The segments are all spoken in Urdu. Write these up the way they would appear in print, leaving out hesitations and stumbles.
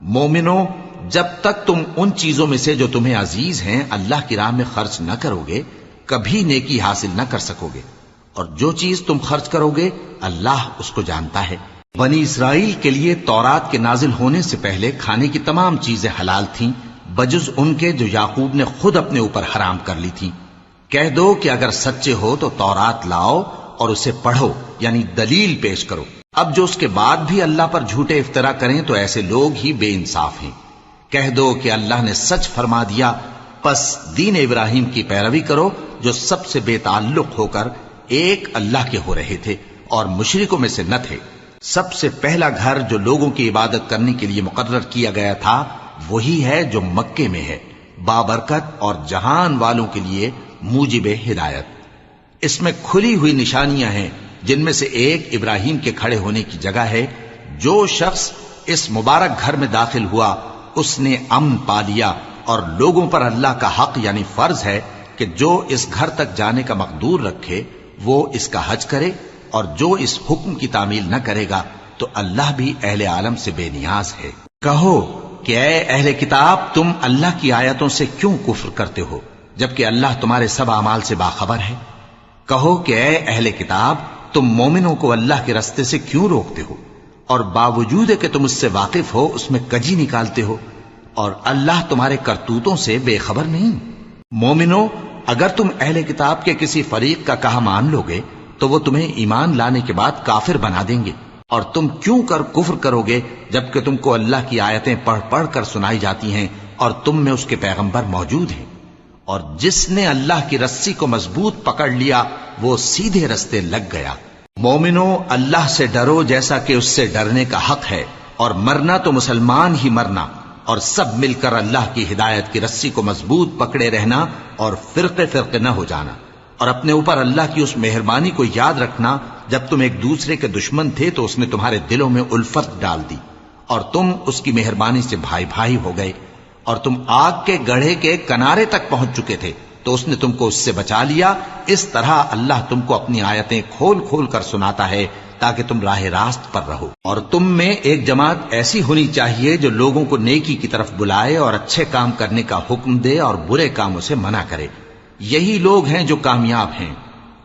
مومنو، جب تک تم ان چیزوں میں سے جو تمہیں عزیز ہیں اللہ کی راہ میں خرچ نہ کرو گے کبھی نیکی حاصل نہ کر سکو گے، اور جو چیز تم خرچ کرو گے اللہ اس کو جانتا ہے۔ بنی اسرائیل کے لیے تورات کے نازل ہونے سے پہلے کھانے کی تمام چیزیں حلال تھیں بجز ان کے جو یعقوب نے خود اپنے اوپر حرام کر لی تھی۔ کہہ دو کہ اگر سچے ہو تو تورات لاؤ اور اسے پڑھو، یعنی دلیل پیش کرو۔ اب جو اس کے بعد بھی اللہ پر جھوٹے افطرا کریں تو ایسے لوگ ہی بے انصاف ہیں۔ کہہ دو کہ اللہ نے سچ فرما دیا، پس دین ابراہیم کی پیروی کرو جو سب سے بے تعلق ہو کر ایک اللہ کے ہو رہے تھے اور مشرکوں میں سے نہ تھے۔ سب سے پہلا گھر جو لوگوں کی عبادت کرنے کے لیے مقرر کیا گیا تھا وہی ہے جو مکے میں ہے، بابرکت اور جہان والوں کے لیے موجب ہدایت۔ اس میں کھلی ہوئی نشانیاں ہیں جن میں سے ایک ابراہیم کے کھڑے ہونے کی جگہ ہے۔ جو شخص اس مبارک گھر میں داخل ہوا اس نے امن پا لیا، اور لوگوں پر اللہ کا حق یعنی فرض ہے کہ جو اس گھر تک جانے کا مقدور رکھے وہ اس کا حج کرے، اور جو اس حکم کی تعمیل نہ کرے گا تو اللہ بھی اہل عالم سے بے نیاز ہے۔ کہو کہ اے اہل کتاب، تم اللہ کی آیتوں سے کیوں کفر کرتے ہو جبکہ اللہ تمہارے سب اعمال سے باخبر ہے؟ کہو کہ اے اہل کتاب، تم مومنوں کو اللہ کے رستے سے کیوں روکتے ہو اور باوجود کہ تم اس سے واقف ہو اس میں کجی نکالتے ہو، اور اللہ تمہارے کرتوتوں سے بے خبر نہیں؟ مومنو، اگر تم اہل کتاب کے کسی فریق کا کہا مان لو گے تو وہ تمہیں ایمان لانے کے بعد کافر بنا دیں گے، اور تم کیوں کر کفر کرو گے جبکہ تم کو اللہ کی آیتیں پڑھ پڑھ کر سنائی جاتی ہیں اور تم میں اس کے پیغمبر موجود ہیں۔ اور جس نے اللہ کی رسی کو مضبوط پکڑ لیا وہ سیدھے رستے لگ گیا۔ مومنو، اللہ سے ڈرو جیسا کہ اس سے ڈرنے کا حق ہے، اور مرنا تو مسلمان ہی مرنا، اور سب مل کر اللہ کی ہدایت کی رسی کو مضبوط پکڑے رہنا اور فرقے فرقے نہ ہو جانا، اور اپنے اوپر اللہ کی اس مہربانی کو یاد رکھنا جب تم ایک دوسرے کے دشمن تھے تو اس نے تمہارے دلوں میں الفت ڈال دی اور تم اس کی مہربانی سے بھائی بھائی ہو گئے، اور تم آگ کے گڑھے کے کنارے تک پہنچ چکے تھے تو اس نے تم کو اس سے بچا لیا۔ اس طرح اللہ تم کو اپنی آیتیں کھول کھول کر سناتا ہے تاکہ تم راہ راست پر رہو۔ اور تم میں ایک جماعت ایسی ہونی چاہیے جو لوگوں کو نیکی کی طرف بلائے اور اچھے کام کرنے کا حکم دے اور برے کاموں سے منع کرے۔ یہی لوگ ہیں جو کامیاب ہیں،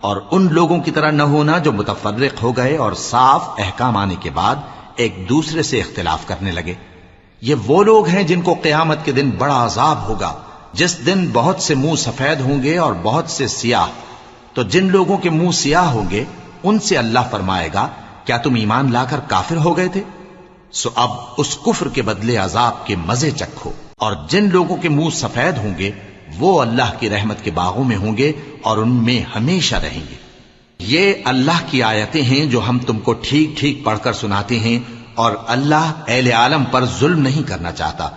اور ان لوگوں کی طرح نہ ہونا جو متفرق ہو گئے اور صاف احکام آنے کے بعد ایک دوسرے سے اختلاف کرنے لگے۔ یہ وہ لوگ ہیں جن کو قیامت کے دن بڑا عذاب ہوگا، جس دن بہت سے منہ سفید ہوں گے اور بہت سے سیاہ۔ تو جن لوگوں کے منہ سیاہ ہوں گے ان سے اللہ فرمائے گا، کیا تم ایمان لا کر کافر ہو گئے تھے؟ سو اب اس کفر کے بدلے عذاب کے مزے چکھو۔ اور جن لوگوں کے منہ سفید ہوں گے وہ اللہ کی رحمت کے باغوں میں ہوں گے اور ان میں ہمیشہ رہیں گے۔ یہ اللہ کی آیتیں ہیں جو ہم تم کو ٹھیک ٹھیک پڑھ کر سناتے ہیں، اور اللہ اہل عالم پر ظلم نہیں کرنا چاہتا،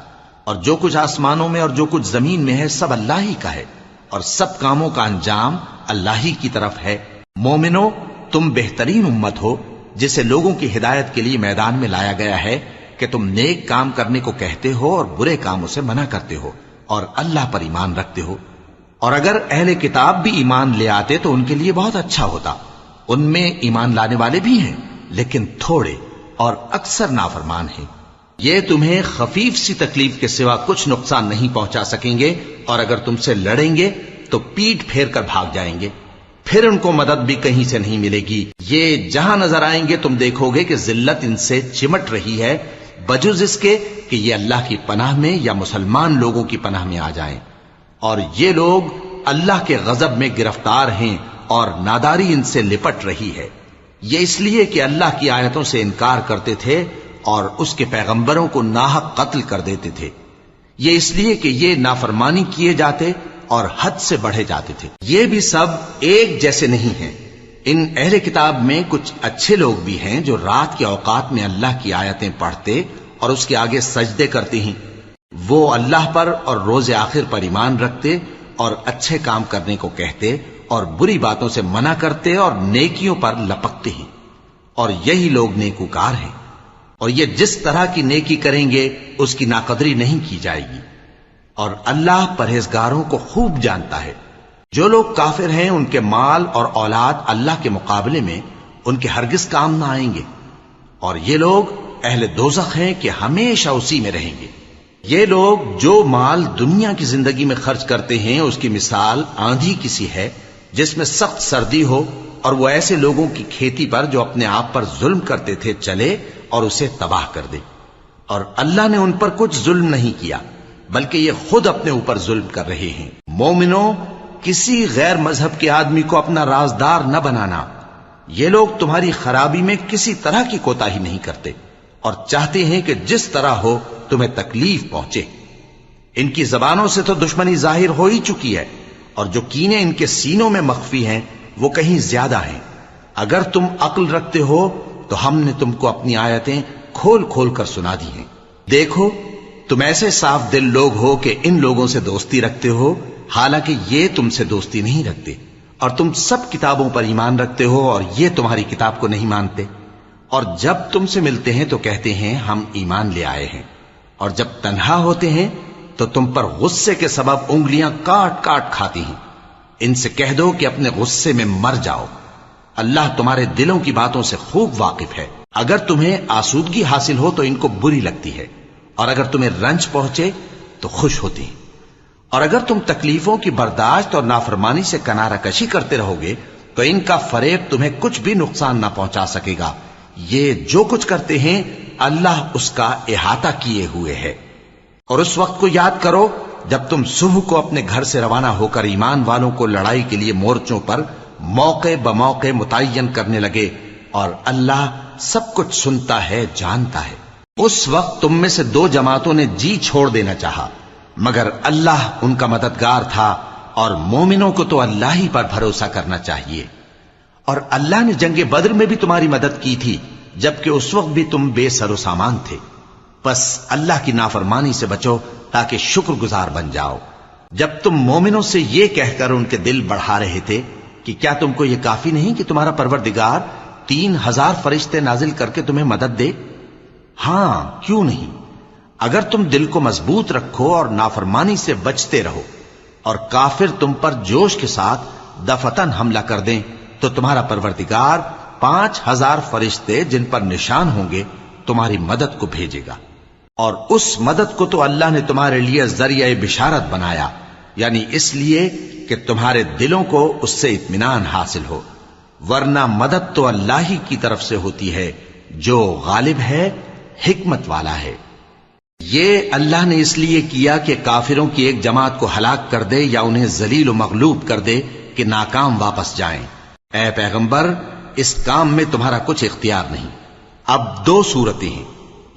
اور جو کچھ آسمانوں میں اور جو کچھ زمین میں ہے سب اللہ ہی کا ہے، اور سب کاموں کا انجام اللہ ہی کی طرف ہے۔ مومنو، تم بہترین امت ہو جسے لوگوں کی ہدایت کے لیے میدان میں لایا گیا ہے کہ تم نیک کام کرنے کو کہتے ہو اور برے کاموں سے منع کرتے ہو اور اللہ پر ایمان رکھتے ہو۔ اور اگر اہل کتاب بھی ایمان لے آتے تو ان کے لیے بہت اچھا ہوتا، ان میں ایمان لانے والے بھی ہیں لیکن تھوڑے اور اکثر نافرمان ہیں۔ یہ تمہیں خفیف سی تکلیف کے سوا کچھ نقصان نہیں پہنچا سکیں گے، اور اگر تم سے لڑیں گے تو پیٹ پھیر کر بھاگ جائیں گے، پھر ان کو مدد بھی کہیں سے نہیں ملے گی۔ یہ جہاں نظر آئیں گے تم دیکھو گے کہ ذلت ان سے چمٹ رہی ہے، بجز اس کے کہ یہ اللہ کی پناہ میں یا مسلمان لوگوں کی پناہ میں آ جائیں۔ اور یہ لوگ اللہ کے غضب میں گرفتار ہیں اور ناداری ان سے لپٹ رہی ہے۔ یہ اس لیے کہ اللہ کی آیتوں سے انکار کرتے تھے اور اس کے پیغمبروں کو ناحق قتل کر دیتے تھے۔ یہ اس لیے کہ یہ نافرمانی کیے جاتے اور حد سے بڑھے جاتے تھے۔ یہ بھی سب ایک جیسے نہیں ہیں۔ ان اہل کتاب میں کچھ اچھے لوگ بھی ہیں جو رات کے اوقات میں اللہ کی آیتیں پڑھتے اور اس کے آگے سجدے کرتے ہیں۔ وہ اللہ پر اور روز آخر پر ایمان رکھتے اور اچھے کام کرنے کو کہتے اور بری باتوں سے منع کرتے اور نیکیوں پر لپکتے ہیں، اور یہی لوگ نیکوکار ہیں۔ اور یہ جس طرح کی نیکی کریں گے اس کی ناقدری نہیں کی جائے گی، اور اللہ پرہیزگاروں کو خوب جانتا ہے۔ جو لوگ کافر ہیں ان کے مال اور اولاد اللہ کے مقابلے میں ان کے ہرگز کام نہ آئیں گے، اور یہ لوگ اہل دوزخ ہیں کہ ہمیشہ اسی میں رہیں گے۔ یہ لوگ جو مال دنیا کی زندگی میں خرچ کرتے ہیں اس کی مثال آندھی کسی ہے جس میں سخت سردی ہو اور وہ ایسے لوگوں کی کھیتی پر جو اپنے آپ پر ظلم کرتے تھے چلے اور اسے تباہ کر دے۔ اور اللہ نے ان پر کچھ ظلم نہیں کیا بلکہ یہ خود اپنے اوپر ظلم کر رہے ہیں۔ مومنوں، کسی غیر مذہب کے آدمی کو اپنا رازدار نہ بنانا۔ یہ لوگ تمہاری خرابی میں کسی طرح کی کوتاہی نہیں کرتے اور چاہتے ہیں کہ جس طرح ہو تمہیں تکلیف پہنچے۔ ان کی زبانوں سے تو دشمنی ظاہر ہو ہی چکی ہے اور جو کینے ان کے سینوں میں مخفی ہیں وہ کہیں زیادہ ہیں۔ اگر تم عقل رکھتے ہو تو ہم نے تم کو اپنی آیتیں کھول کھول کر سنا دی ہیں۔ دیکھو، تم ایسے صاف دل لوگ ہو کہ ان لوگوں سے دوستی رکھتے ہو حالانکہ یہ تم سے دوستی نہیں رکھتے، اور تم سب کتابوں پر ایمان رکھتے ہو اور یہ تمہاری کتاب کو نہیں مانتے، اور جب تم سے ملتے ہیں تو کہتے ہیں ہم ایمان لے آئے ہیں، اور جب تنہا ہوتے ہیں تو تم پر غصے کے سبب انگلیاں کاٹ کاٹ کھاتی ہیں۔ ان سے کہہ دو کہ اپنے غصے میں مر جاؤ، اللہ تمہارے دلوں کی باتوں سے خوب واقف ہے۔ اگر تمہیں آسودگی حاصل ہو تو ان کو بری لگتی ہے، اور اگر تمہیں رنج پہنچے تو خوش ہوتی ہیں، اور اگر تم تکلیفوں کی برداشت اور نافرمانی سے کنارہ کشی کرتے رہو گے تو ان کا فریب تمہیں کچھ بھی نقصان نہ پہنچا سکے گا۔ یہ جو کچھ کرتے ہیں اللہ اس کا احاطہ کیے ہوئے ہے۔ اور اس وقت کو یاد کرو جب تم صبح کو اپنے گھر سے روانہ ہو کر ایمان والوں کو لڑائی کے لیے مورچوں پر موقع بموقع متعین کرنے لگے، اور اللہ سب کچھ سنتا ہے، جانتا ہے۔ اس وقت تم میں سے دو جماعتوں نے جی چھوڑ دینا چاہا، مگر اللہ ان کا مددگار تھا، اور مومنوں کو تو اللہ ہی پر بھروسہ کرنا چاہیے۔ اور اللہ نے جنگ بدر میں بھی تمہاری مدد کی تھی جبکہ اس وقت بھی تم بے سر و سامان تھے۔ بس اللہ کی نافرمانی سے بچو تاکہ شکر گزار بن جاؤ۔ جب تم مومنوں سے یہ کہہ کر ان کے دل بڑھا رہے تھے کہ کیا تم کو یہ کافی نہیں کہ تمہارا پروردگار 3000 فرشتے نازل کر کے تمہیں مدد دے؟ ہاں، کیوں نہیں؟ اگر تم دل کو مضبوط رکھو اور نافرمانی سے بچتے رہو اور کافر تم پر جوش کے ساتھ دفتن حملہ کر دیں تو تمہارا پروردگار 5000 فرشتے جن پر نشان ہوں گے تمہاری مدد کو بھیجے گا، اور اس مدد کو تو اللہ نے تمہارے لیے ذریعہ بشارت بنایا، یعنی اس لیے کہ تمہارے دلوں کو اس سے اطمینان حاصل ہو، ورنہ مدد تو اللہ ہی کی طرف سے ہوتی ہے جو غالب ہے، حکمت والا ہے۔ یہ اللہ نے اس لیے کیا کہ کافروں کی ایک جماعت کو ہلاک کر دے یا انہیں ذلیل و مغلوب کر دے کہ ناکام واپس جائیں۔ اے پیغمبر، اس کام میں تمہارا کچھ اختیار نہیں۔ اب دو صورتیں ہیں،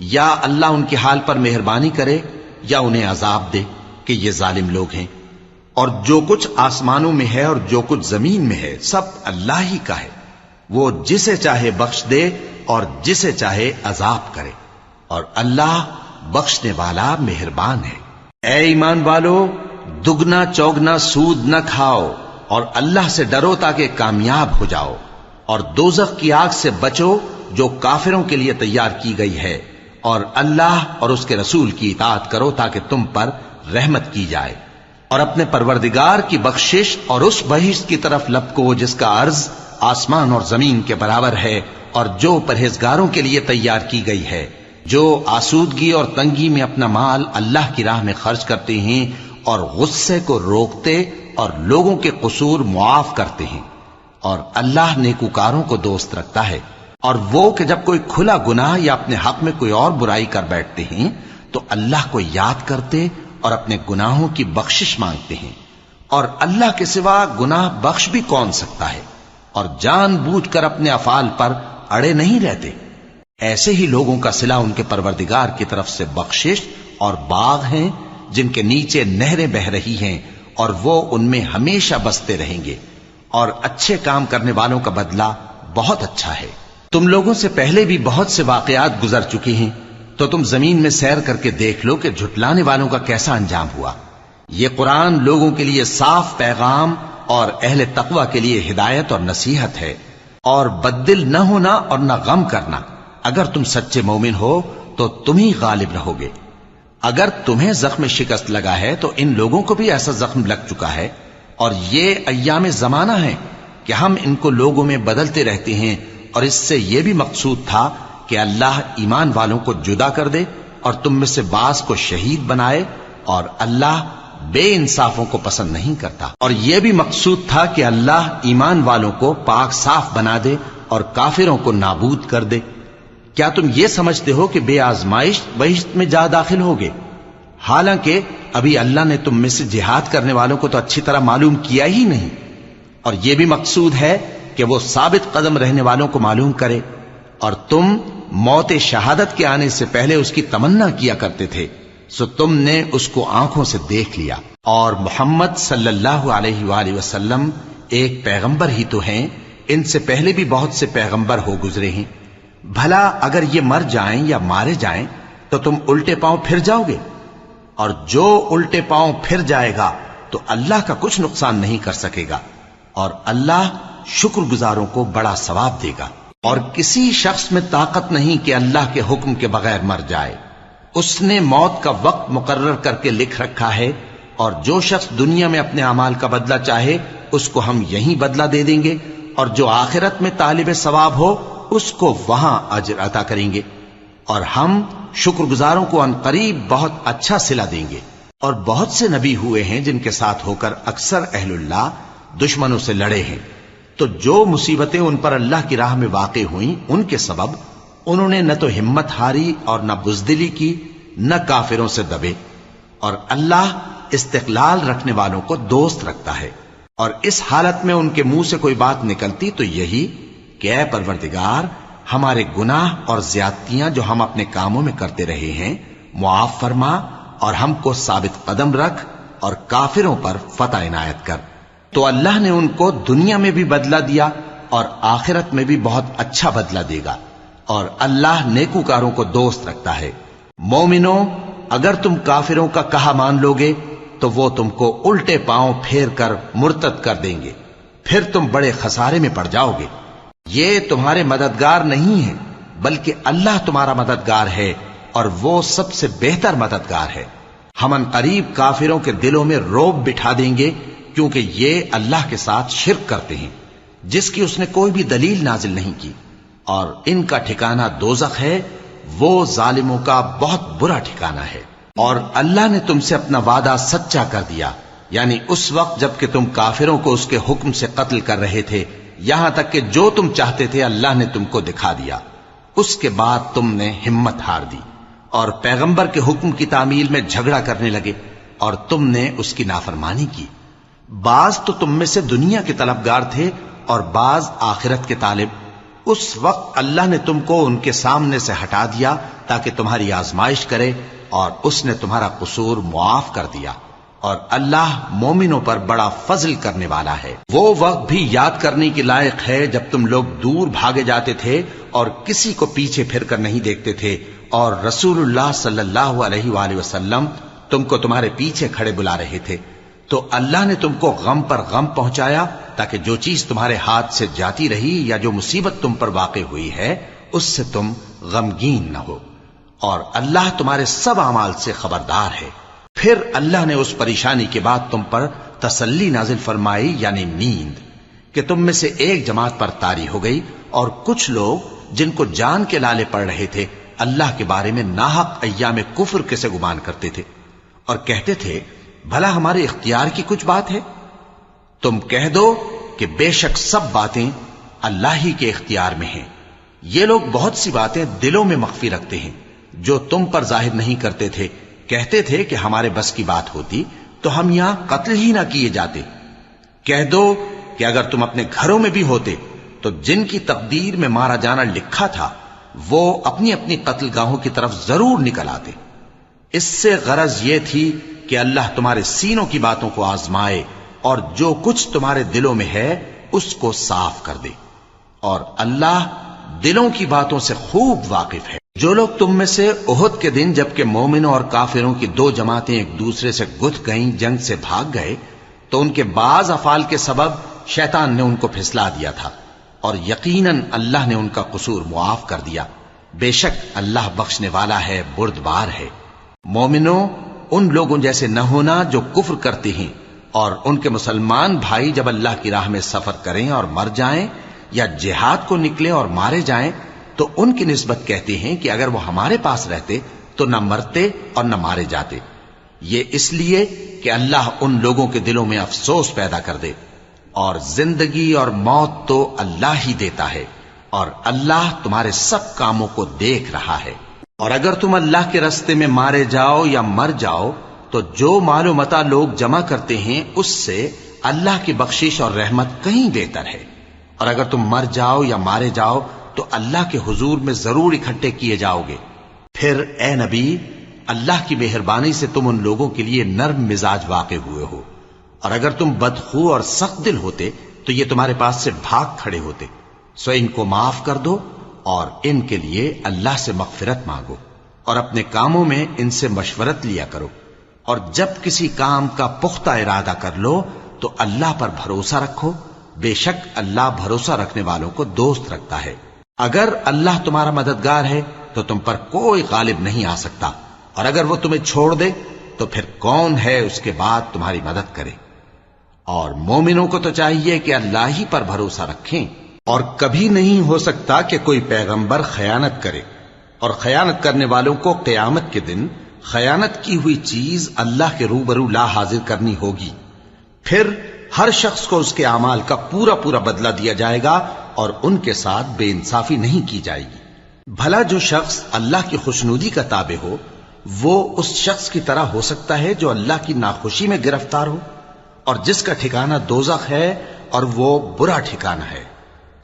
یا اللہ ان کے حال پر مہربانی کرے یا انہیں عذاب دے کہ یہ ظالم لوگ ہیں، اور جو کچھ آسمانوں میں ہے اور جو کچھ زمین میں ہے سب اللہ ہی کا ہے، وہ جسے چاہے بخش دے اور جسے چاہے عذاب کرے، اور اللہ بخشنے والا مہربان ہے۔ اے ایمان والو، دگنا چوگنا سود نہ کھاؤ اور اللہ سے ڈرو تاکہ کامیاب ہو جاؤ، اور دوزخ کی آگ سے بچو جو کافروں کے لیے تیار کی گئی ہے، اور اللہ اور اس کے رسول کی اطاعت کرو تاکہ تم پر رحمت کی جائے، اور اپنے پروردگار کی بخشش اور اس بہشت کی طرف لپکو جس کا عرض آسمان اور زمین کے برابر ہے، اور جو پرہیزگاروں کے لیے تیار کی گئی ہے، جو آسودگی اور تنگی میں اپنا مال اللہ کی راہ میں خرچ کرتے ہیں اور غصے کو روکتے اور لوگوں کے قصور معاف کرتے ہیں، اور اللہ نیکوکاروں کو دوست رکھتا ہے۔ اور وہ کہ جب کوئی کھلا گناہ یا اپنے حق میں کوئی اور برائی کر بیٹھتے ہیں تو اللہ کو یاد کرتے اور اپنے گناہوں کی بخشش مانگتے ہیں، اور اللہ کے سوا گناہ بخش بھی کون سکتا ہے، اور جان بوجھ کر اپنے افعال پر اڑے نہیں رہتے۔ ایسے ہی لوگوں کا صلہ ان کے پروردگار کی طرف سے بخشش اور باغ ہیں جن کے نیچے نہریں بہ رہی ہیں، اور وہ ان میں ہمیشہ بستے رہیں گے، اور اچھے کام کرنے والوں کا بدلہ بہت اچھا ہے۔ تم لوگوں سے پہلے بھی بہت سے واقعات گزر چکے ہیں، تو تم زمین میں سیر کر کے دیکھ لو کہ جھٹلانے والوں کا کیسا انجام ہوا۔ یہ قرآن لوگوں کے لیے صاف پیغام اور اہل تقوی کے لیے ہدایت اور نصیحت ہے، اور بددل نہ ہونا اور نہ غم کرنا۔ اگر تم سچے مومن ہو تو تم ہی غالب رہو گے۔ اگر تمہیں زخم شکست لگا ہے تو ان لوگوں کو بھی ایسا زخم لگ چکا ہے، اور یہ ایام زمانہ ہے کہ ہم ان کو لوگوں میں بدلتے رہتے ہیں، اور اس سے یہ بھی مقصود تھا کہ کہ اللہ ایمان والوں کو جدا کر دے اور تم میں سے بعض کو شہید بنائے، اور اللہ بے انصافوں کو پسند نہیں کرتا۔ اور یہ بھی مقصود تھا کہ اللہ ایمان والوں کو پاک صاف بنا دے اور کافروں کو نابود کر دے۔ کیا تم یہ سمجھتے ہو کہ بے آزمائش بہشت میں جا داخل ہوگے؟ حالانکہ ابھی اللہ نے تم میں سے جہاد کرنے والوں کو تو اچھی طرح معلوم کیا ہی نہیں۔ اور یہ بھی مقصود ہے کہ وہ ثابت قدم رہنے والوں کو معلوم کرے، اور تم موت شہادت کے آنے سے پہلے اس کی تمنا کیا کرتے تھے، سو تم نے اس کو آنکھوں سے دیکھ لیا۔ اور محمد صلی اللہ علیہ وآلہ وسلم ایک پیغمبر ہی تو ہیں، ان سے پہلے بھی بہت سے پیغمبر ہو گزرے ہیں۔ بھلا اگر یہ مر جائیں یا مارے جائیں تو تم الٹے پاؤں پھر جاؤ گے؟ اور جو الٹے پاؤں پھر جائے گا تو اللہ کا کچھ نقصان نہیں کر سکے گا، اور اللہ شکر گزاروں کو بڑا ثواب دے گا۔ اور کسی شخص میں طاقت نہیں کہ اللہ کے حکم کے بغیر مر جائے، اس نے موت کا وقت مقرر کر کے لکھ رکھا ہے، اور جو شخص دنیا میں اپنے اعمال کا بدلہ چاہے اس کو ہم یہیں بدلہ دے دیں گے، اور جو آخرت میں طالب ثواب ہو اس کو وہاں اجر عطا کریں گے، اور ہم شکر گزاروں کو عنقریب بہت اچھا صلہ دیں گے۔ اور بہت سے نبی ہوئے ہیں جن کے ساتھ ہو کر اکثر اہل اللہ دشمنوں سے لڑے ہیں، تو جو مصیبتیں ان پر اللہ کی راہ میں واقع ہوئیں ان کے سبب انہوں نے نہ تو ہمت ہاری اور نہ بزدلی کی، نہ کافروں سے دبے۔ اور اللہ استقلال رکھنے والوں کو دوست رکھتا ہے، اور اس حالت میں ان کے منہ سے کوئی بات نکلتی تو یہی کہ اے پروردگار، ہمارے گناہ اور زیادتیاں جو ہم اپنے کاموں میں کرتے رہے ہیں معاف فرما، اور ہم کو ثابت قدم رکھ، اور کافروں پر فتح عنایت کر۔ تو اللہ نے ان کو دنیا میں بھی بدلہ دیا اور آخرت میں بھی بہت اچھا بدلہ دے گا، اور اللہ نیکوکاروں کو دوست رکھتا ہے۔ مومنو، اگر تم کافروں کا کہا مان لوگے تو وہ تم کو الٹے پاؤں پھیر کر مرتد کر دیں گے، پھر تم بڑے خسارے میں پڑ جاؤ گے۔ یہ تمہارے مددگار نہیں ہیں بلکہ اللہ تمہارا مددگار ہے، اور وہ سب سے بہتر مددگار ہے۔ ہم عنقریب کافروں کے دلوں میں رعب بٹھا دیں گے، کیونکہ یہ اللہ کے ساتھ شرک کرتے ہیں جس کی اس نے کوئی بھی دلیل نازل نہیں کی، اور ان کا ٹھکانہ دوزخ ہے، وہ ظالموں کا بہت برا ٹھکانہ ہے۔ اور اللہ نے تم سے اپنا وعدہ سچا کر دیا، یعنی اس وقت جب کہ تم کافروں کو اس کے حکم سے قتل کر رہے تھے، یہاں تک کہ جو تم چاہتے تھے اللہ نے تم کو دکھا دیا۔ اس کے بعد تم نے ہمت ہار دی اور پیغمبر کے حکم کی تعمیل میں جھگڑا کرنے لگے، اور تم نے اس کی نافرمانی کی۔ بعض تو تم میں سے دنیا کے طلبگار تھے اور بعض آخرت کے طالب۔ اس وقت اللہ نے تم کو ان کے سامنے سے ہٹا دیا تاکہ تمہاری آزمائش کرے، اور اس نے تمہارا قصور معاف کر دیا، اور اللہ مومنوں پر بڑا فضل کرنے والا ہے۔ وہ وقت بھی یاد کرنے کے لائق ہے جب تم لوگ دور بھاگے جاتے تھے اور کسی کو پیچھے پھر کر نہیں دیکھتے تھے، اور رسول اللہ صلی اللہ علیہ وآلہ وسلم تم کو تمہارے پیچھے کھڑے بلا رہے تھے، تو اللہ نے تم کو غم پر غم پہنچایا تاکہ جو چیز تمہارے ہاتھ سے جاتی رہی یا جو مصیبت تم پر واقع ہوئی ہے اس سے تم غمگین نہ ہو، اور اللہ تمہارے سب اعمال سے خبردار ہے۔ پھر اللہ نے اس پریشانی کے بعد تم پر تسلی نازل فرمائی، یعنی نیند، کہ تم میں سے ایک جماعت پر طاری ہو گئی، اور کچھ لوگ جن کو جان کے لالے پڑ رہے تھے اللہ کے بارے میں ناحق ایام کفر کے سے گمان کرتے تھے، اور کہتے تھے بھلا ہمارے اختیار کی کچھ بات ہے؟ تم کہہ دو کہ بے شک سب باتیں اللہ ہی کے اختیار میں ہیں۔ یہ لوگ بہت سی باتیں دلوں میں مخفی رکھتے ہیں جو تم پر ظاہر نہیں کرتے تھے۔ کہتے تھے کہ ہمارے بس کی بات ہوتی تو ہم یہاں قتل ہی نہ کیے جاتے۔ کہہ دو کہ اگر تم اپنے گھروں میں بھی ہوتے تو جن کی تقدیر میں مارا جانا لکھا تھا وہ اپنی اپنی قتل گاہوں کی طرف ضرور نکل آتے۔ اس سے غرض یہ تھی کہ اللہ تمہارے سینوں کی باتوں کو آزمائے اور جو کچھ تمہارے دلوں میں ہے اس کو صاف کر دے، اور اللہ دلوں کی باتوں سے خوب واقف ہے۔ جو لوگ تم میں سے احد کے دن جبکہ مومنوں اور کافروں کی دو جماعتیں ایک دوسرے سے گتھ گئیں جنگ سے بھاگ گئے تو ان کے بعض افعال کے سبب شیطان نے ان کو پھسلا دیا تھا، اور یقیناً اللہ نے ان کا قصور معاف کر دیا۔ بے شک اللہ بخشنے والا ہے، بردبار ہے۔ مومنوں، ان لوگوں جیسے نہ ہونا جو کفر کرتے ہیں، اور ان کے مسلمان بھائی جب اللہ کی راہ میں سفر کریں اور مر جائیں یا جہاد کو نکلے اور مارے جائیں تو ان کی نسبت کہتے ہیں کہ اگر وہ ہمارے پاس رہتے تو نہ مرتے اور نہ مارے جاتے، یہ اس لیے کہ اللہ ان لوگوں کے دلوں میں افسوس پیدا کر دے، اور زندگی اور موت تو اللہ ہی دیتا ہے، اور اللہ تمہارے سب کاموں کو دیکھ رہا ہے۔ اور اگر تم اللہ کے راستے میں مارے جاؤ یا مر جاؤ تو جو مال و متاع لوگ جمع کرتے ہیں اس سے اللہ کی بخشش اور رحمت کہیں بہتر ہے، اور اگر تم مر جاؤ یا مارے جاؤ تو اللہ کے حضور میں ضرور اکٹھے کیے جاؤ گے۔ پھر اے نبی، اللہ کی مہربانی سے تم ان لوگوں کے لیے نرم مزاج واقع ہوئے ہو، اور اگر تم بدخو اور سخت دل ہوتے تو یہ تمہارے پاس سے بھاگ کھڑے ہوتے، سو ان کو معاف کر دو اور ان کے لیے اللہ سے مغفرت مانگو، اور اپنے کاموں میں ان سے مشورت لیا کرو، اور جب کسی کام کا پختہ ارادہ کر لو تو اللہ پر بھروسہ رکھو، بے شک اللہ بھروسہ رکھنے والوں کو دوست رکھتا ہے۔ اگر اللہ تمہارا مددگار ہے تو تم پر کوئی غالب نہیں آ سکتا، اور اگر وہ تمہیں چھوڑ دے تو پھر کون ہے اس کے بعد تمہاری مدد کرے۔ اور مومنوں کو تو چاہیے کہ اللہ ہی پر بھروسہ رکھیں، اور کبھی نہیں ہو سکتا کہ کوئی پیغمبر خیانت کرے، اور خیانت کرنے والوں کو قیامت کے دن خیانت کی ہوئی چیز اللہ کے روبرو لا حاضر کرنی ہوگی، پھر ہر شخص کو اس کے اعمال کا پورا پورا بدلہ دیا جائے گا، اور ان کے ساتھ بے انصافی نہیں کی جائے گی۔ بھلا جو شخص اللہ کی خوشنودی کا تابع ہو وہ اس شخص کی طرح ہو سکتا ہے جو اللہ کی ناخوشی میں گرفتار ہو، اور جس کا ٹھکانہ دوزخ ہے اور وہ برا ٹھکانہ ہے۔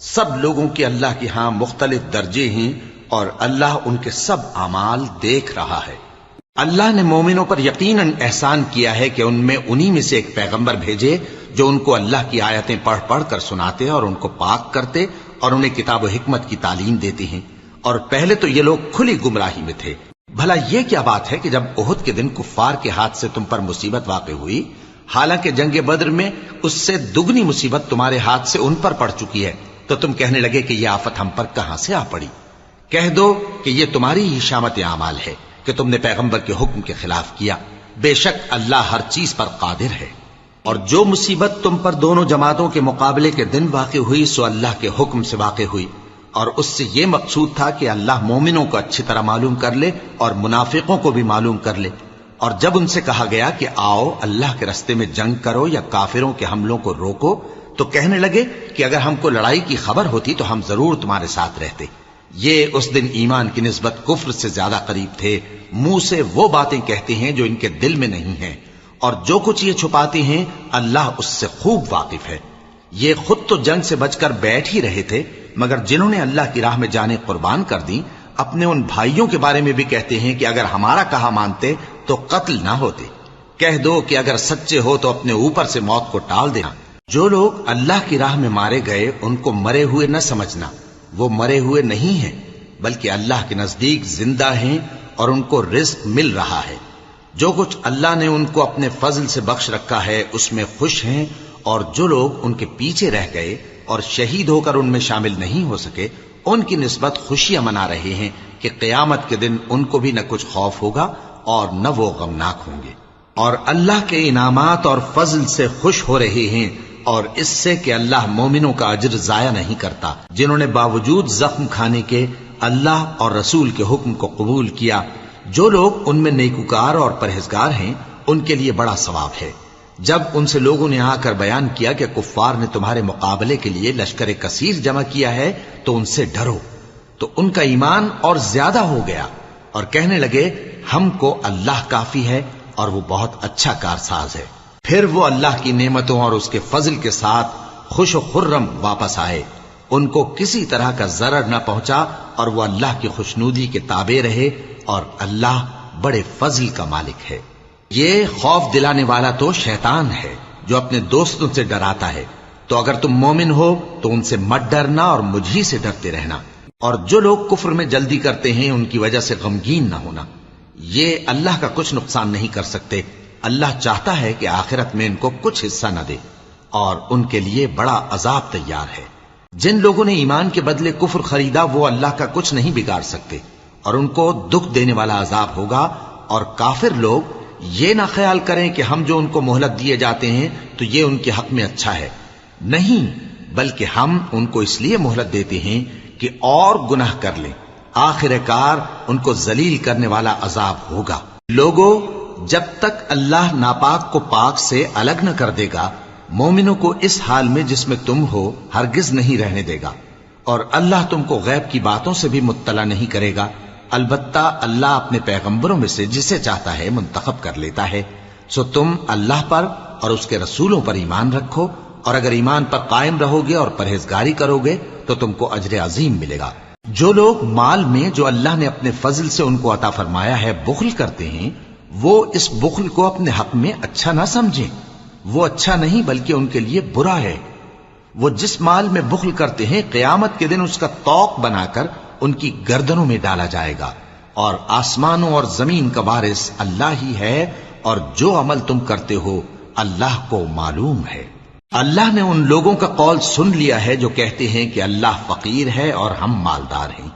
سب لوگوں کے اللہ کے ہاں مختلف درجے ہیں، اور اللہ ان کے سب اعمال دیکھ رہا ہے۔ اللہ نے مومنوں پر یقیناً احسان کیا ہے کہ ان میں انہی میں سے ایک پیغمبر بھیجے جو ان کو اللہ کی آیتیں پڑھ پڑھ کر سناتے اور ان کو پاک کرتے اور انہیں کتاب و حکمت کی تعلیم دیتے ہیں، اور پہلے تو یہ لوگ کھلی گمراہی میں تھے۔ بھلا یہ کیا بات ہے کہ جب احد کے دن کفار کے ہاتھ سے تم پر مصیبت واقع ہوئی، حالانکہ جنگ بدر میں اس سے دگنی مصیبت تمہارے ہاتھ سے ان پر پڑ چکی ہے، تو تم کہنے لگے کہ یہ آفت ہم پر کہاں سے آ پڑی؟ کہہ دو کہ یہ تمہاری ہی شامت اعمال ہے کہ تم نے پیغمبر کے حکم کے خلاف کیا، بے شک اللہ ہر چیز پر قادر ہے۔ اور جو مصیبت تم پر دونوں جماعتوں کے مقابلے کے دن واقع ہوئی سو اللہ کے حکم سے واقع ہوئی، اور اس سے یہ مقصود تھا کہ اللہ مومنوں کو اچھی طرح معلوم کر لے اور منافقوں کو بھی معلوم کر لے۔ اور جب ان سے کہا گیا کہ آؤ اللہ کے راستے میں جنگ کرو یا کافروں کے حملوں کو روکو، تو کہنے لگے کہ اگر ہم کو لڑائی کی خبر ہوتی تو ہم ضرور تمہارے ساتھ رہتے۔ یہ اس دن ایمان کی نسبت کفر سے زیادہ قریب تھے، منہ سے وہ باتیں کہتے ہیں جو ان کے دل میں نہیں ہیں، اور جو کچھ یہ چھپاتے ہیں اللہ اس سے خوب واقف ہے۔ یہ خود تو جنگ سے بچ کر بیٹھ ہی رہے تھے، مگر جنہوں نے اللہ کی راہ میں جانیں قربان کر دیں اپنے ان بھائیوں کے بارے میں بھی کہتے ہیں کہ اگر ہمارا کہا مانتے تو قتل نہ ہوتے۔ کہہ دو کہ اگر سچے ہو تو اپنے اوپر سے موت کو ٹال دینا۔ جو لوگ اللہ کی راہ میں مارے گئے ان کو مرے ہوئے نہ سمجھنا، وہ مرے ہوئے نہیں ہیں بلکہ اللہ کے نزدیک زندہ ہیں اور ان کو رزق مل رہا ہے۔ جو کچھ اللہ نے ان کو اپنے فضل سے بخش رکھا ہے اس میں خوش ہیں، اور جو لوگ ان کے پیچھے رہ گئے اور شہید ہو کر ان میں شامل نہیں ہو سکے ان کی نسبت خوشیاں منا رہے ہیں کہ قیامت کے دن ان کو بھی نہ کچھ خوف ہوگا اور نہ وہ غمناک ہوں گے، اور اللہ کے انعامات اور فضل سے خوش ہو رہے ہیں، اور اس سے کہ اللہ مومنوں کا اجر ضائع نہیں کرتا جنہوں نے باوجود زخم کھانے کے اللہ اور رسول کے حکم کو قبول کیا۔ جو لوگ ان میں نیکوکار اور پرہیزگار ہیں ان کے لیے بڑا ثواب ہے۔ جب ان سے لوگوں نے آ کر بیان کیا کہ کفار نے تمہارے مقابلے کے لیے لشکر کثیر جمع کیا ہے تو ان سے ڈرو، تو ان کا ایمان اور زیادہ ہو گیا، اور کہنے لگے ہم کو اللہ کافی ہے اور وہ بہت اچھا کارساز ہے۔ پھر وہ اللہ کی نعمتوں اور اس کے فضل کے ساتھ خوش و خرم واپس آئے، ان کو کسی طرح کا ضرر نہ پہنچا، اور وہ اللہ کی خوشنودی کے تابع رہے، اور اللہ بڑے فضل کا مالک ہے۔ یہ خوف دلانے والا تو شیطان ہے جو اپنے دوستوں سے ڈراتا ہے، تو اگر تم مومن ہو تو ان سے مت ڈرنا اور مجھ ہی سے ڈرتے رہنا، اور جو لوگ کفر میں جلدی کرتے ہیں ان کی وجہ سے غمگین نہ ہونا، یہ اللہ کا کچھ نقصان نہیں کر سکتے۔ اللہ چاہتا ہے کہ آخرت میں ان کو کچھ حصہ نہ دے، اور ان کے لیے بڑا عذاب تیار ہے۔ جن لوگوں نے ایمان کے بدلے کفر خریدا وہ اللہ کا کچھ نہیں بگاڑ سکتے، اور ان کو دکھ دینے والا عذاب ہوگا۔ اور کافر لوگ یہ نہ خیال کریں کہ ہم جو ان کو مہلت دیے جاتے ہیں تو یہ ان کے حق میں اچھا ہے، نہیں، بلکہ ہم ان کو اس لیے مہلت دیتے ہیں کہ اور گناہ کر لیں، آخر کار ان کو ذلیل کرنے والا عذاب ہوگا۔ لوگوں، جب تک اللہ ناپاک کو پاک سے الگ نہ کر دے گا، مومنوں کو اس حال میں جس میں تم ہو ہرگز نہیں رہنے دے گا، اور اللہ تم کو غیب کی باتوں سے بھی مطلع نہیں کرے گا۔ البتہ اللہ اپنے پیغمبروں میں سے جسے چاہتا ہے منتخب کر لیتا ہے۔ سو تم اللہ پر اور اس کے رسولوں پر ایمان رکھو، اور اگر ایمان پر قائم رہو گے اور پرہیزگاری کرو گے تو تم کو اجر عظیم ملے گا۔ جو لوگ مال میں جو اللہ نے اپنے فضل سے ان کو عطا فرمایا ہے بخل کرتے ہیں، وہ اس بخل کو اپنے حق میں اچھا نہ سمجھیں، وہ اچھا نہیں بلکہ ان کے لیے برا ہے۔ وہ جس مال میں بخل کرتے ہیں قیامت کے دن اس کا طوق بنا کر ان کی گردنوں میں ڈالا جائے گا، اور آسمانوں اور زمین کا وارث اللہ ہی ہے، اور جو عمل تم کرتے ہو اللہ کو معلوم ہے۔ اللہ نے ان لوگوں کا قول سن لیا ہے جو کہتے ہیں کہ اللہ فقیر ہے اور ہم مالدار ہیں۔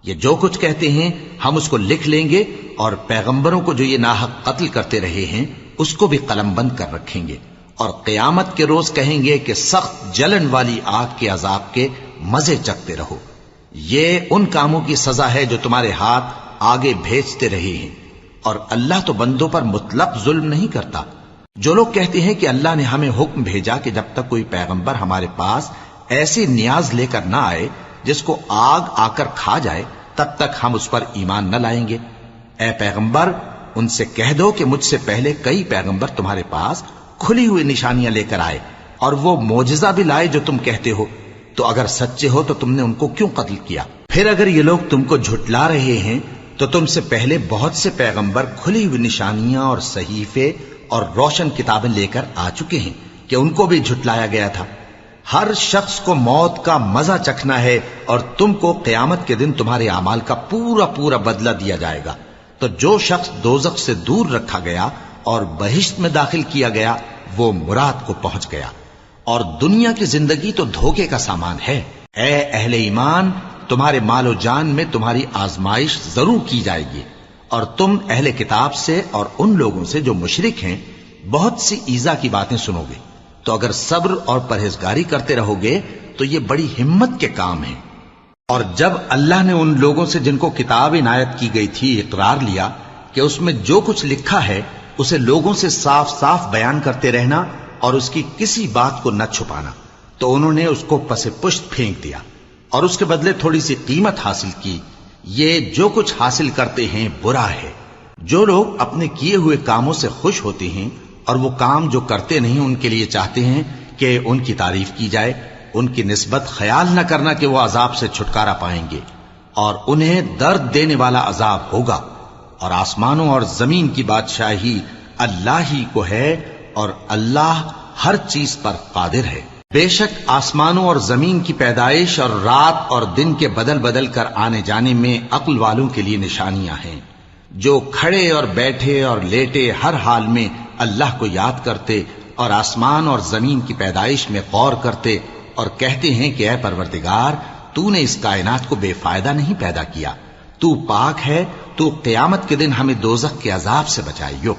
یہ جو کچھ کہتے ہیں ہم اس کو لکھ لیں گے، اور پیغمبروں کو جو یہ ناحق قتل کرتے رہے ہیں اس کو بھی قلم بند کر رکھیں گے، اور قیامت کے روز کہیں گے کہ سخت جلن والی آگ کے عذاب کے مزے چکھتے رہو۔ یہ ان کاموں کی سزا ہے جو تمہارے ہاتھ آگے بھیجتے رہے ہیں، اور اللہ تو بندوں پر مطلق ظلم نہیں کرتا۔ جو لوگ کہتے ہیں کہ اللہ نے ہمیں حکم بھیجا کہ جب تک کوئی پیغمبر ہمارے پاس ایسی نیاز لے کر نہ آئے جس کو آگ آ کر کھا جائے، تب تک ہم اس پر ایمان نہ لائیں گے۔ اے پیغمبر، ان سے کہہ دو کہ مجھ سے پہلے کئی پیغمبر تمہارے پاس کھلی ہوئی نشانیاں لے کر آئے، اور وہ معجزہ بھی لائے جو تم کہتے ہو، تو اگر سچے ہو تو تم نے ان کو کیوں قتل کیا؟ پھر اگر یہ لوگ تم کو جھٹلا رہے ہیں تو تم سے پہلے بہت سے پیغمبر کھلی ہوئی نشانیاں اور صحیفے اور روشن کتابیں لے کر آ چکے ہیں کہ ان کو بھی جھٹلایا گیا تھا۔ ہر شخص کو موت کا مزہ چکھنا ہے، اور تم کو قیامت کے دن تمہارے اعمال کا پورا پورا بدلہ دیا جائے گا۔ تو جو شخص دوزخ سے دور رکھا گیا اور بہشت میں داخل کیا گیا وہ مراد کو پہنچ گیا، اور دنیا کی زندگی تو دھوکے کا سامان ہے۔ اے اہل ایمان، تمہارے مال و جان میں تمہاری آزمائش ضرور کی جائے گی، اور تم اہل کتاب سے اور ان لوگوں سے جو مشرک ہیں بہت سی ایذا کی باتیں سنو گے، تو اگر صبر اور پرہیزگاری کرتے رہو گے تو یہ بڑی ہمت کے کام ہیں۔ اور جب اللہ نے ان لوگوں سے جن کو کتاب عنایت کی گئی تھی اقرار لیا کہ اس میں جو کچھ لکھا ہے اسے لوگوں سے صاف صاف بیان کرتے رہنا اور اس کی کسی بات کو نہ چھپانا، تو انہوں نے اس کو پس پشت پھینک دیا اور اس کے بدلے تھوڑی سی قیمت حاصل کی۔ یہ جو کچھ حاصل کرتے ہیں برا ہے۔ جو لوگ اپنے کیے ہوئے کاموں سے خوش ہوتے ہیں اور وہ کام جو کرتے نہیں ان کے لیے چاہتے ہیں کہ ان کی تعریف کی جائے، ان کی نسبت خیال نہ کرنا کہ وہ عذاب سے چھٹکارا پائیں گے، اور انہیں درد دینے والا عذاب ہوگا۔ اور آسمانوں اور زمین کی بادشاہی اللہ ہی کو ہے، اور اللہ ہر چیز پر قادر ہے۔ بے شک آسمانوں اور زمین کی پیدائش اور رات اور دن کے بدل بدل کر آنے جانے میں عقل والوں کے لیے نشانیاں ہیں، جو کھڑے اور بیٹھے اور لیٹے ہر حال میں اللہ کو یاد کرتے اور آسمان اور زمین کی پیدائش میں غور کرتے اور کہتے ہیں کہ اے پروردگار، تو نے اس کائنات کو بے فائدہ نہیں پیدا کیا، تو پاک ہے، تو قیامت کے دن ہمیں دوزخ کے عذاب سے بچائیو۔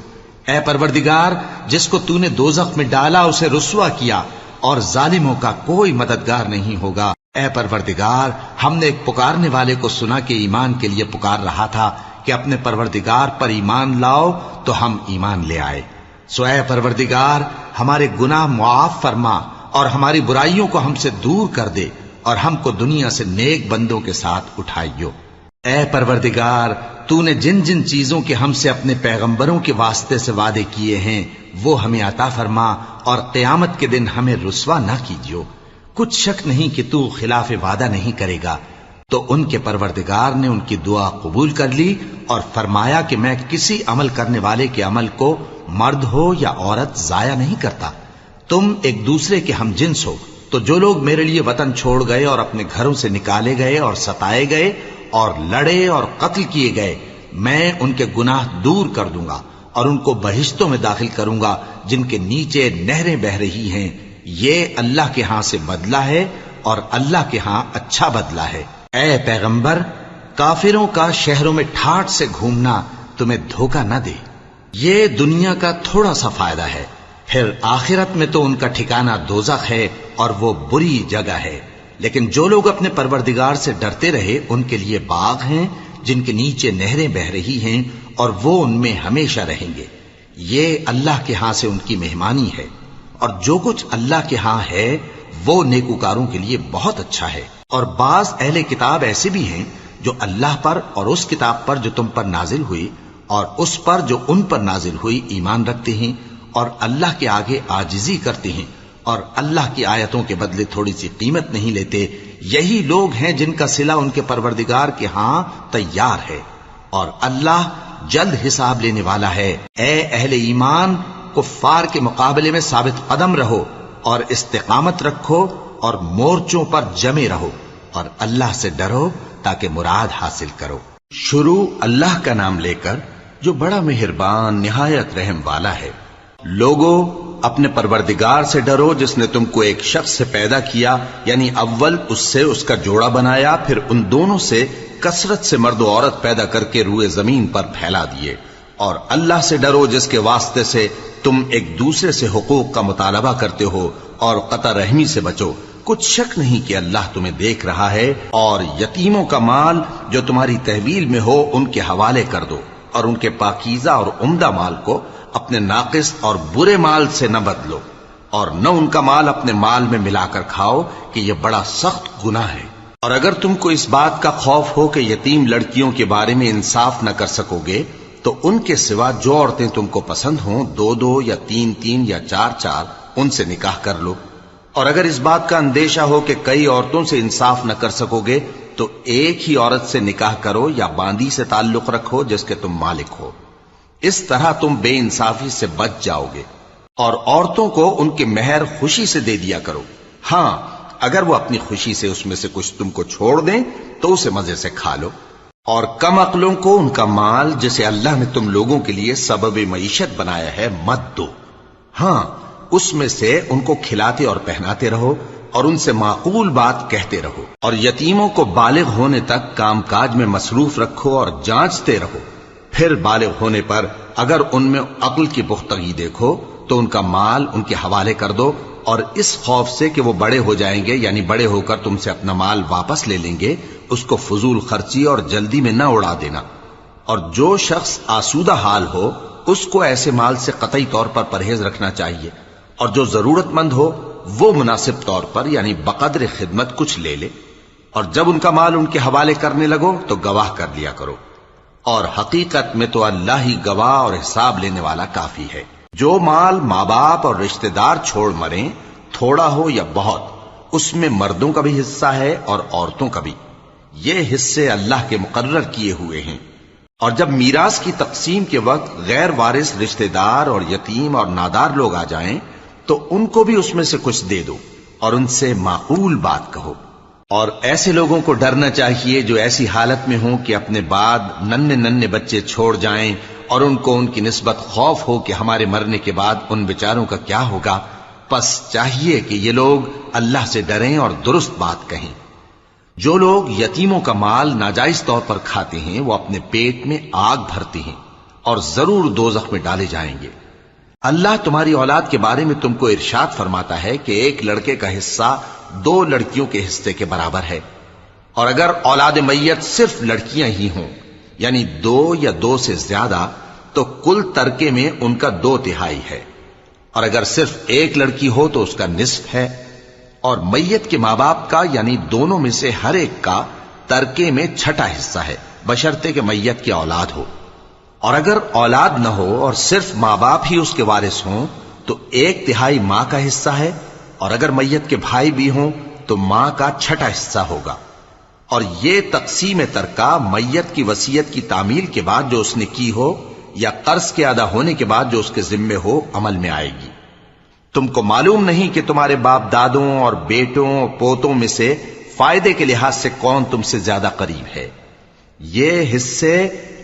اے پروردگار، جس کو تو نے دوزخ میں ڈالا اسے رسوا کیا، اور ظالموں کا کوئی مددگار نہیں ہوگا۔ اے پروردگار، ہم نے ایک پکارنے والے کو سنا کہ ایمان کے لیے پکار رہا تھا کہ اپنے پروردگار پر ایمان لاؤ، تو ہم ایمان لے آئے۔ سو اے پروردگار، ہمارے گناہ معاف فرما اور ہماری برائیوں کو ہم سے دور کر دے، اور ہم کو دنیا سے نیک بندوں کے ساتھ اٹھائیو۔ اے پروردگار، تو نے جن جن چیزوں کے ہم سے اپنے پیغمبروں کے واسطے سے وعدے کیے ہیں وہ ہمیں عطا فرما، اور قیامت کے دن ہمیں رسوا نہ کیجیو۔ کچھ شک نہیں کہ تو خلاف وعدہ نہیں کرے گا۔ تو ان کے پروردگار نے ان کی دعا قبول کر لی اور فرمایا کہ میں کسی عمل کرنے والے کے عمل کو مرد ہو یا عورت ضائع نہیں کرتا۔ تم ایک دوسرے کے ہم جنس ہو، تو جو لوگ میرے لیے وطن چھوڑ گئے اور اپنے گھروں سے نکالے گئے اور ستائے گئے اور لڑے اور قتل کیے گئے، میں ان کے گناہ دور کر دوں گا اور ان کو بہشتوں میں داخل کروں گا جن کے نیچے نہریں بہ رہی ہیں۔ یہ اللہ کے ہاں سے بدلہ ہے، اور اللہ کے ہاں اچھا بدلہ ہے۔ اے پیغمبر، کافروں کا شہروں میں ٹھاٹھ سے گھومنا تمہیں دھوکہ نہ دے۔ یہ دنیا کا تھوڑا سا فائدہ ہے، پھر آخرت میں تو ان کا ٹھکانہ دوزخ ہے، اور وہ بری جگہ ہے۔ لیکن جو لوگ اپنے پروردگار سے ڈرتے رہے ان کے لیے باغ ہیں جن کے نیچے نہریں بہ رہی ہیں اور وہ ان میں ہمیشہ رہیں گے. یہ اللہ کے ہاں سے ان کی مہمانی ہے، اور جو کچھ اللہ کے ہاں ہے وہ نیکوکاروں کے لیے بہت اچھا ہے. اور بعض اہل کتاب ایسے بھی ہیں جو اللہ پر اور اس کتاب پر جو تم پر نازل ہوئی اور اس پر جو ان پر نازل ہوئی ایمان رکھتے ہیں، اور اللہ کے آگے عاجزی کرتے ہیں، اور اللہ کی آیتوں کے بدلے تھوڑی سی قیمت نہیں لیتے. یہی لوگ ہیں جن کا صلہ ان کے پروردگار کے ہاں تیار ہے، اور اللہ جلد حساب لینے والا ہے. اے اہل ایمان، کفار کے مقابلے میں ثابت قدم رہو اور استقامت رکھو اور مورچوں پر جمے رہو، اور اللہ سے ڈرو تاکہ مراد حاصل کرو. شروع اللہ کا نام لے کر جو بڑا مہربان نہایت رحم والا ہے. لوگوں، اپنے پروردگار سے ڈرو جس نے تم کو ایک شخص سے پیدا کیا، یعنی اول اس سے اس کا جوڑا بنایا، پھر ان دونوں سے کثرت سے مرد و عورت پیدا کر کے روئے زمین پر پھیلا دیے. اور اللہ سے ڈرو جس کے واسطے سے تم ایک دوسرے سے حقوق کا مطالبہ کرتے ہو، اور قطع رحمی سے بچو. کچھ شک نہیں کہ اللہ تمہیں دیکھ رہا ہے. اور یتیموں کا مال جو تمہاری تحویل میں ہو ان کے حوالے کر دو، اور ان کے پاکیزہ اور عمدہ مال کو اپنے ناقص اور برے مال سے نہ بدلو، اور نہ ان کا مال اپنے مال میں ملا کر کھاؤ کہ یہ بڑا سخت گناہ ہے. اور اگر تم کو اس بات کا خوف ہو کہ یتیم لڑکیوں کے بارے میں انصاف نہ کر سکو گے تو ان کے سوا جو عورتیں تم کو پسند ہوں 2 یا 3 یا 4 ان سے نکاح کر لو. اور اگر اس بات کا اندیشہ ہو کہ کئی عورتوں سے انصاف نہ کر سکو گے تو ایک ہی عورت سے نکاح کرو یا باندی سے تعلق رکھو جس کے تم مالک ہو. اس طرح تم بے انصافی سے بچ جاؤ گے. اور عورتوں کو ان کے مہر خوشی سے دے دیا کرو. ہاں، اگر وہ اپنی خوشی سے اس میں سے کچھ تم کو چھوڑ دیں تو اسے مزے سے کھا لو. اور کم عقلوں کو ان کا مال جسے اللہ نے تم لوگوں کے لیے سبب معیشت بنایا ہے مت دو. ہاں، اس میں سے ان کو کھلاتے اور پہناتے رہو اور ان سے معقول بات کہتے رہو. اور یتیموں کو بالغ ہونے تک کام کاج میں مصروف رکھو اور جانچتے رہو. پھر بالغ ہونے پر اگر ان میں عقل کی پختگی دیکھو تو ان کا مال ان کے حوالے کر دو، اور اس خوف سے کہ وہ بڑے ہو جائیں گے، یعنی بڑے ہو کر تم سے اپنا مال واپس لے لیں گے، اس کو فضول خرچی اور جلدی میں نہ اڑا دینا. اور جو شخص آسودہ حال ہو اس کو ایسے مال سے قطعی طور پر پرہیز رکھنا چاہیے، اور جو ضرورت مند ہو وہ مناسب طور پر یعنی بقدر خدمت کچھ لے لے. اور جب ان کا مال ان کے حوالے کرنے لگو تو گواہ کر لیا کرو، اور حقیقت میں تو اللہ ہی گواہ اور حساب لینے والا کافی ہے. جو مال ماں باپ اور رشتہ دار چھوڑ مریں، تھوڑا ہو یا بہت، اس میں مردوں کا بھی حصہ ہے اور عورتوں کا بھی. یہ حصے اللہ کے مقرر کیے ہوئے ہیں. اور جب میراث کی تقسیم کے وقت غیر وارث رشتہ دار اور یتیم اور نادار لوگ آ جائیں تو ان کو بھی اس میں سے کچھ دے دو اور ان سے معقول بات کہو. اور ایسے لوگوں کو ڈرنا چاہیے جو ایسی حالت میں ہوں کہ اپنے بعد ننھے بچے چھوڑ جائیں اور ان کو ان کی نسبت خوف ہو کہ ہمارے مرنے کے بعد ان بیچاروں کا کیا ہوگا. پس چاہیے کہ یہ لوگ اللہ سے ڈریں اور درست بات کہیں. جو لوگ یتیموں کا مال ناجائز طور پر کھاتے ہیں وہ اپنے پیٹ میں آگ بھرتے ہیں اور ضرور دوزخ میں ڈالے جائیں گے. اللہ تمہاری اولاد کے بارے میں تم کو ارشاد فرماتا ہے کہ ایک لڑکے کا حصہ 2 لڑکیوں کے حصے کے برابر ہے. اور اگر اولاد میت صرف لڑکیاں ہی ہوں یعنی 2 یا 2 سے زیادہ تو کل ترکے میں ان کا 2/3 ہے. اور اگر صرف ایک لڑکی ہو تو اس کا نصف ہے. اور میت کے ماں باپ کا یعنی دونوں میں سے ہر ایک کا ترکے میں 6واں حصہ ہے، بشرطے کہ میت کی اولاد ہو. اور اگر اولاد نہ ہو اور صرف ماں باپ ہی اس کے وارث ہوں تو 1/3 ماں کا حصہ ہے. اور اگر میت کے بھائی بھی ہوں تو ماں کا 6واں حصہ ہوگا. اور یہ تقسیم ترکہ میت کی وصیت کی تعمیل کے بعد جو اس نے کی ہو یا قرض کے ادا ہونے کے بعد جو اس کے ذمے ہو عمل میں آئے گی. تم کو معلوم نہیں کہ تمہارے باپ دادوں اور بیٹوں اور پوتوں میں سے فائدے کے لحاظ سے کون تم سے زیادہ قریب ہے. یہ حصے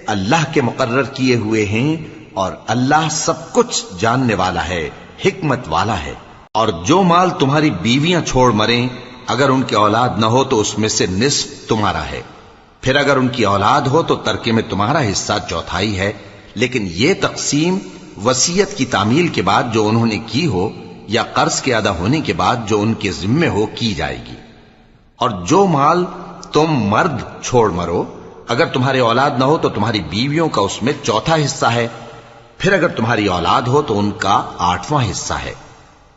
اللہ کے مقرر کیے ہوئے ہیں اور اللہ سب کچھ جاننے والا ہے، حکمت والا ہے. اور جو مال تمہاری بیویاں چھوڑ مریں اگر ان کی اولاد نہ ہو تو اس میں سے نصف تمہارا ہے. پھر اگر ان کی اولاد ہو تو ترکے میں تمہارا حصہ 1/4 ہے. لیکن یہ تقسیم وصیت کی تعمیل کے بعد جو انہوں نے کی ہو یا قرض کے ادا ہونے کے بعد جو ان کے ذمے ہو کی جائے گی. اور جو مال تم مرد چھوڑ مرو، اگر تمہاری اولاد نہ ہو تو تمہاری بیویوں کا اس میں چوتھا حصہ ہے، پھر اگر تمہاری اولاد ہو تو ان کا 8واں حصہ ہے۔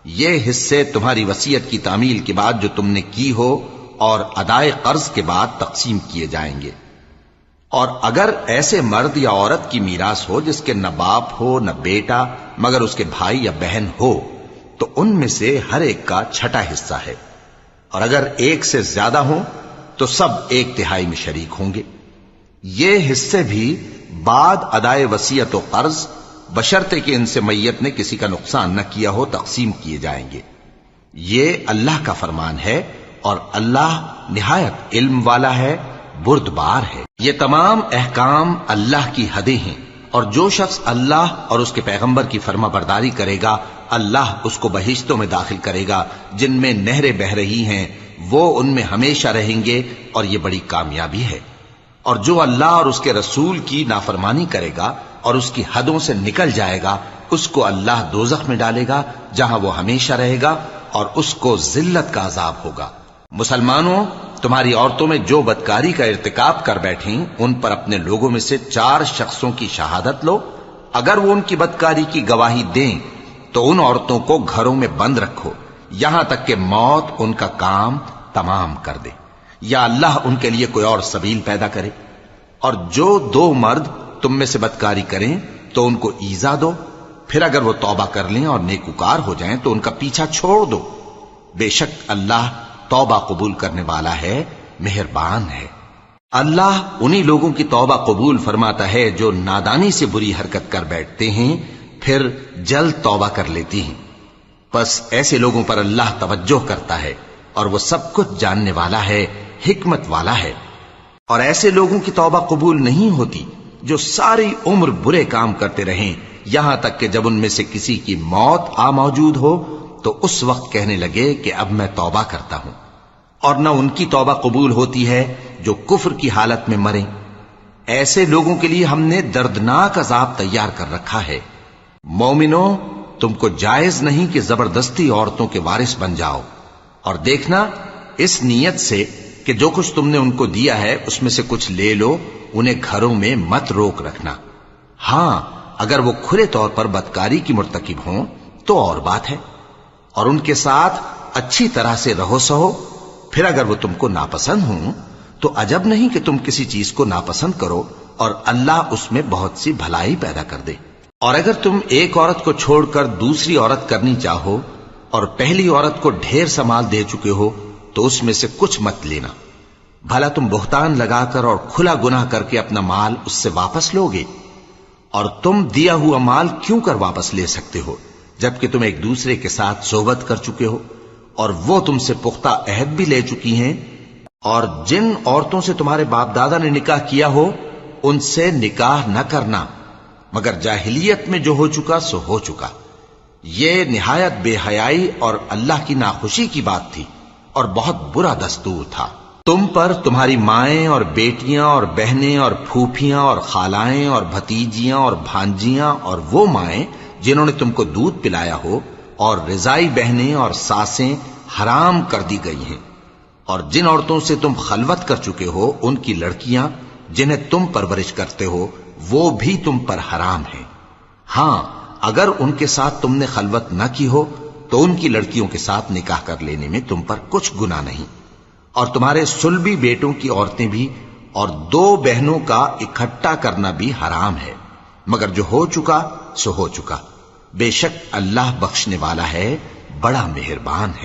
یہ حصے تمہاری وصیت کی تعمیل کے بعد جو تم نے کی ہو اور ادائے قرض کے بعد تقسیم کیے جائیں گے۔ اور اگر ایسے مرد یا عورت کی میراث ہو جس کے نہ باپ ہو نہ بیٹا مگر اس کے بھائی یا بہن ہو، تو ان میں سے ہر ایک کا چھٹا حصہ ہے، اور اگر ایک سے زیادہ ہوں تو سب 1/3 میں شریک ہوں گے۔ یہ حصے بھی بعد ادائے وصیت و قرض بشرطے کہ ان سے میت نے کسی کا نقصان نہ کیا ہو تقسیم کیے جائیں گے۔ یہ اللہ کا فرمان ہے اور اللہ نہایت علم والا ہے، بردبار ہے۔ یہ تمام احکام اللہ کی حدیں ہیں، اور جو شخص اللہ اور اس کے پیغمبر کی فرما برداری کرے گا اللہ اس کو بہشتوں میں داخل کرے گا جن میں نہریں بہ رہی ہیں، وہ ان میں ہمیشہ رہیں گے، اور یہ بڑی کامیابی ہے۔ اور جو اللہ اور اس کے رسول کی نافرمانی کرے گا اور اس کی حدوں سے نکل جائے گا، اس کو اللہ دوزخ میں ڈالے گا جہاں وہ ہمیشہ رہے گا، اور اس کو ذلت کا عذاب ہوگا۔ مسلمانوں، تمہاری عورتوں میں جو بدکاری کا ارتکاب کر بیٹھیں ان پر اپنے لوگوں میں سے 4 شخصوں کی شہادت لو۔ اگر وہ ان کی بدکاری کی گواہی دیں تو ان عورتوں کو گھروں میں بند رکھو یہاں تک کہ موت ان کا کام تمام کر دے، یا اللہ ان کے لیے کوئی اور سبیل پیدا کرے۔ اور جو 2 مرد تم میں سے بدکاری کریں تو ان کو ایذا دو، پھر اگر وہ توبہ کر لیں اور نیکوکار ہو جائیں تو ان کا پیچھا چھوڑ دو۔ بے شک اللہ توبہ قبول کرنے والا ہے، مہربان ہے۔ اللہ انہی لوگوں کی توبہ قبول فرماتا ہے جو نادانی سے بری حرکت کر بیٹھتے ہیں پھر جلد توبہ کر لیتی ہیں، بس ایسے لوگوں پر اللہ توجہ کرتا ہے اور وہ سب کچھ جاننے والا ہے، حکمت والا ہے۔ اور ایسے لوگوں کی توبہ قبول نہیں ہوتی جو ساری عمر برے کام کرتے رہیں یہاں تک کہ جب ان میں سے کسی کی موت آ موجود ہو تو اس وقت کہنے لگے کہ اب میں توبہ کرتا ہوں۔ اور نہ ان کی توبہ قبول ہوتی ہے جو کفر کی حالت میں مریں۔ ایسے لوگوں کے لیے ہم نے دردناک عذاب تیار کر رکھا ہے۔ مومنوں، تم کو جائز نہیں کہ زبردستی عورتوں کے وارث بن جاؤ، اور دیکھنا اس نیت سے کہ جو کچھ تم نے ان کو دیا ہے اس میں سے کچھ لے لو، انہیں گھروں میں مت روک رکھنا۔ ہاں، اگر وہ کھلے طور پر بدکاری کی مرتکب ہوں تو اور بات ہے، اور ان کے ساتھ اچھی طرح سے رہو سہو۔ پھر اگر وہ تم کو ناپسند ہوں تو عجب نہیں کہ تم کسی چیز کو ناپسند کرو، اور اللہ اس میں بہت سی بھلائی پیدا کر دے۔ اور اگر تم ایک عورت کو چھوڑ کر دوسری عورت کرنی چاہو اور پہلی عورت کو ڈھیر سا مال دے چکے ہو تو اس میں سے کچھ مت لینا، بھلا تم بہتان لگا کر اور کھلا گناہ کر کے اپنا مال اس سے واپس لوگے؟ اور تم دیا ہوا مال کیوں کر واپس لے سکتے ہو جبکہ تم ایک دوسرے کے ساتھ صحبت کر چکے ہو اور وہ تم سے پختہ عہد بھی لے چکی ہیں؟ اور جن عورتوں سے تمہارے باپ دادا نے نکاح کیا ہو ان سے نکاح نہ کرنا مگر جاہلیت میں جو ہو چکا سو ہو چکا۔ یہ نہایت بے حیائی اور اللہ کی ناخوشی کی بات تھی اور بہت برا دستور تھا۔ تم پر تمہاری مائیں اور بیٹیاں اور بہنیں اور پھوپھیاں اور خالائیں اور بھتیجیاں اور بھانجیاں اور وہ مائیں جنہوں نے تم کو دودھ پلایا ہو اور رضائی بہنیں اور ساسیں حرام کر دی گئی ہیں، اور جن عورتوں سے تم خلوت کر چکے ہو ان کی لڑکیاں جنہیں تم پرورش کرتے ہو وہ بھی تم پر حرام ہیں۔ ہاں، اگر ان کے ساتھ تم نے خلوت نہ کی ہو تو ان کی لڑکیوں کے ساتھ نکاح کر لینے میں تم پر کچھ گناہ نہیں۔ اور تمہارے صلبی بیٹوں کی عورتیں بھی اور 2 بہنوں کا اکٹھا کرنا بھی حرام ہے، مگر جو ہو چکا سو ہو چکا۔ بے شک اللہ بخشنے والا ہے، بڑا مہربان ہے۔